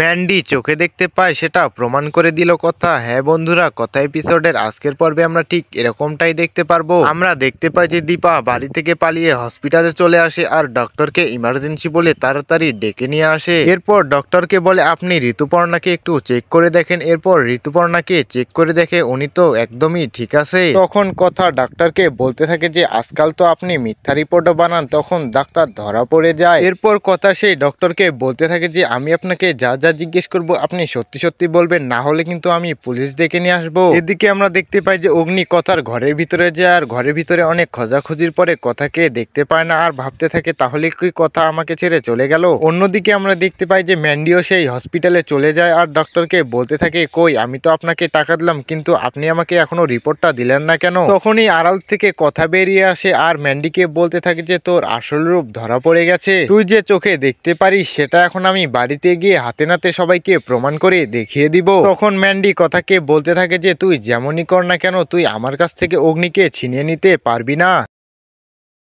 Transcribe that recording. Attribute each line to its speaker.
Speaker 1: Mandy চোখে দেখতে পায় সেটা প্রমাণ করে দিল কথা। হ্যাঁ বন্ধুরা, কথা এপিসোডের আজকের পর্বে আমরা ঠিক এরকমটাই দেখতে পারবো। আমরা দেখতে পাই যে দীপা বাড়ি থেকে পালিয়ে হসপিটালে চলে আসে আর ডক্টরকে ইমার্জেন্সি বলে তাড়াতাড়ি ডেকে নিয়ে আসে। এরপর ডক্টরকে বলে আপনি ঋতুপর্ণাকে একটু চেক করে দেখেন। এরপর ঋতুপর্ণাকে চেক করে দেখে উনি তো একদমই ঠিক আছে। তখন কথা ডাক্তারকে বলতে থাকে যে আজকাল তো আপনি মিথ্যা রিপোর্টও বানান। তখন ডাক্তার ধরা পড়ে যায়। এরপর কথা সেই ডক্টরকে বলতে থাকে যে আমি আপনাকে যা যা জিজ্ঞেস করব আপনি সত্যি সত্যি বলবেন, না হলে কিন্তু আমি পুলিশ ডেকে নিয়ে আসবো। এদিকে আমরা দেখতে পাই যে অগ্নি কথার ঘরের ভিতরে যায় আর ঘরের ভিতরে অনেক খোঁজাখুঁজির পরে কথাকে দেখতে পায় না আর ভাবতে থাকে তাহলে কি কথা আমাকে ছেড়ে চলে গেল। অন্যদিকে আমরা দেখতে পাই যে ম্যান্ডিও সেই হসপিটালে চলে যায় আর ডক্টরকে বলতে থাকে কই আমি তো আপনাকে টাকা দিলাম কিন্তু আপনি আমাকে এখনো রিপোর্টটা দিলেন না কেন। তখনই আড়াল থেকে কথা বেরিয়ে আসে আর ম্যান্ডিকে বলতে থাকে যে তোর আসল রূপ ধরা পড়ে গেছে। তুই যে চোখে দেখতে পারিস সেটা এখন আমি বাড়িতে গিয়ে হাতে নাতে সবাইকে প্রমাণ করে দেখিয়ে দিব। তখন ম্যান্ডি কথাকে বলতে থাকে যে তুই যেমনই কর না কেন তুই আমার কাছ থেকে অগ্নিকে ছিনিয়ে নিতে পারবি না।